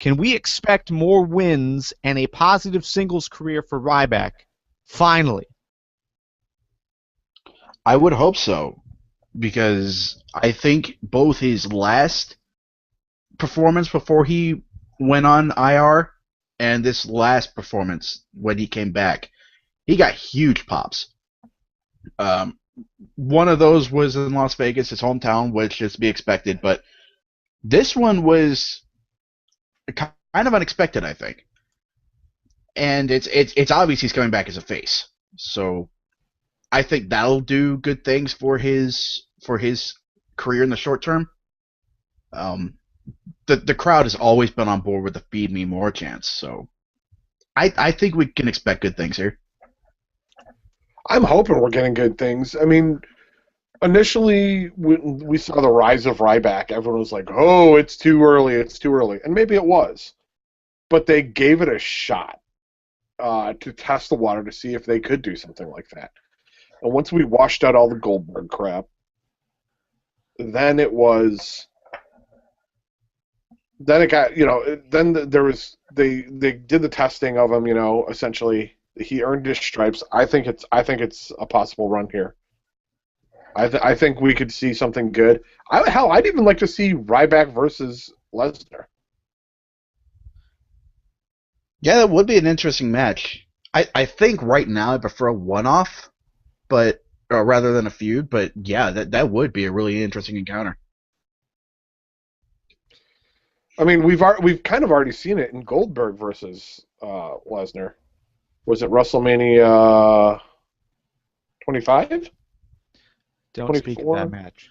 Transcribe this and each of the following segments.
Can we expect more wins and a positive singles career for Ryback? Finally. I would hope so, because I think both his last performance before he went on IR and this last performance when he came back, he got huge pops. Um, One of those was in Las Vegas, his hometown, which is to be expected, but this one was kind of unexpected, I think. And it's obvious he's coming back as a face, so I think that'll do good things for his career in the short term. Um, the crowd has always been on board with the feed me more chance, so I think we can expect good things here. I'm hoping we're getting good things. I mean, initially when we saw the rise of Ryback, everyone was like, "Oh, it's too early, it's too early," and maybe it was, but they gave it a shot to test the water to see if they could do something like that. And once we washed out all the Goldberg crap, then it was. Then it got, then there was they did the testing of him, essentially he earned his stripes. I think it's a possible run here. I think we could see something good. I'd even like to see Ryback versus Lesnar. Yeah, that would be an interesting match. I think right now I prefer a one-off, but rather than a feud. But yeah, that would be a really interesting encounter. I mean, we've kind of already seen it in Goldberg versus Lesnar. Was it WrestleMania 25? Don't speak of that match.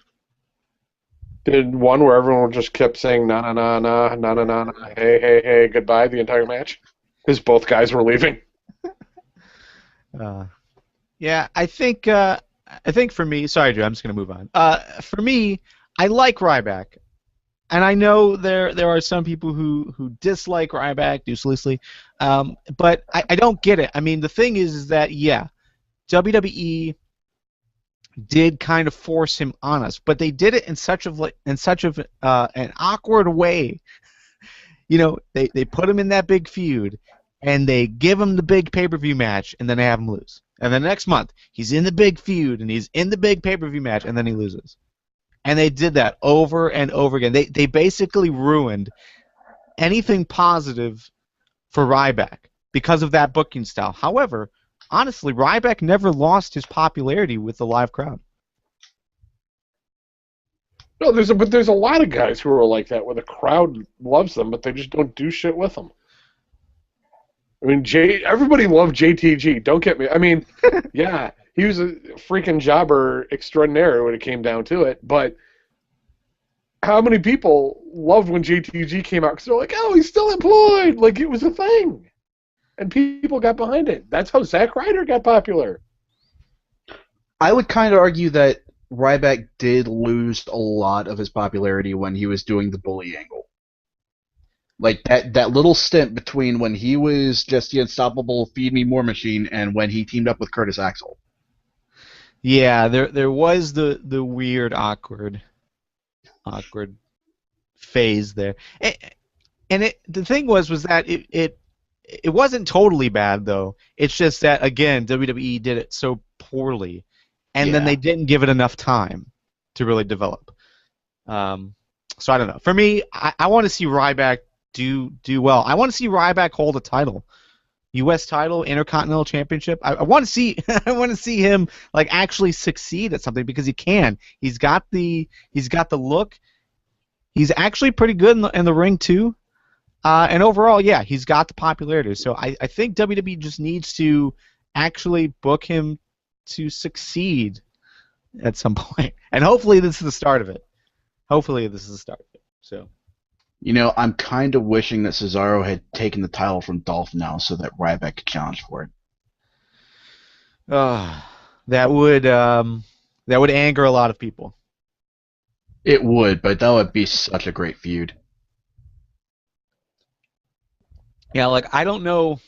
Did one where everyone just kept saying na na na na na na na na hey hey hey goodbye the entire match because both guys were leaving. Yeah, I think for me, sorry, Drew, I'm just gonna move on. For me, I like Ryback, and I know there are some people who dislike Ryback uselessly, but I don't get it. I mean, the thing is that yeah, WWE did kind of force him on us, but they did it in such of an awkward way. They put him in that big feud, and they give him the big pay-per-view match, and then they have him lose. And the next month, he's in the big feud, and he's in the big pay-per-view match, and then he loses. And they did that over and over again. They basically ruined anything positive for Ryback because of that booking style. However, honestly, Ryback never lost his popularity with the live crowd. No, there's a lot of guys who are like that, where the crowd loves them, but they just don't do shit with them. I mean, everybody loved JTG. Don't get me. I mean, yeah, he was a freaking jobber extraordinaire when it came down to it. But how many people loved when JTG came out because they're like, "Oh, he's still employed." Like it was a thing, and people got behind it. That's how Zack Ryder got popular. I would kind of argue that Ryback did lose a lot of his popularity when he was doing the bully angle. Like that little stint between when he was just the unstoppable feed me more machine and when he teamed up with Curtis Axel. Yeah, there was the weird awkward phase there, and the thing was that it wasn't totally bad though. It's just that again WWE did it so poorly, and then they didn't give it enough time to really develop. So I don't know. For me, I want to see Ryback do well. I want to see Ryback hold a title, U.S. title, Intercontinental Championship. I want to see him like actually succeed at something because he can. He's got the look. He's actually pretty good in the ring too. And overall, yeah, he's got the popularity. So I think WWE just needs to actually book him to succeed at some point. And hopefully this is the start of it. So. I'm kind of wishing that Cesaro had taken the title from Dolph now so that Ryback could challenge for it. That would anger a lot of people. It would, but that would be such a great feud. Yeah, like I don't know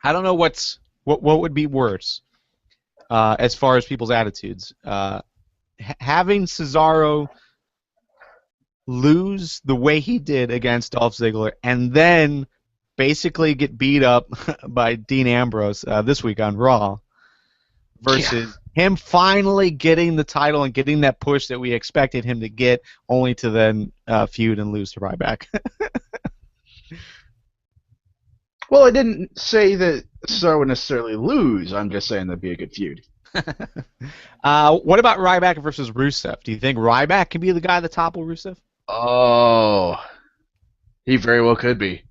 what would be worse as far as people's attitudes. Having Cesaro lose the way he did against Dolph Ziggler, and then basically get beat up by Dean Ambrose this week on Raw, versus him finally getting the title and getting that push that we expected him to get, only to then feud and lose to Ryback. Well, I didn't say that Cesaro would necessarily lose. I'm just saying that'd be a good feud. What about Ryback versus Rusev? Do you think Ryback can be the guy that topple Rusev? Oh, he very well could be.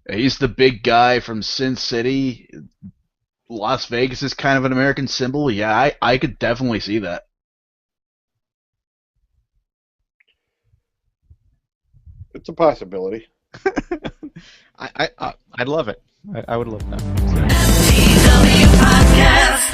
He's the big guy from Sin City. Las Vegas is kind of an American symbol. Yeah, I could definitely see that. It's a possibility. I'd love it. I would love that. TW Podcast.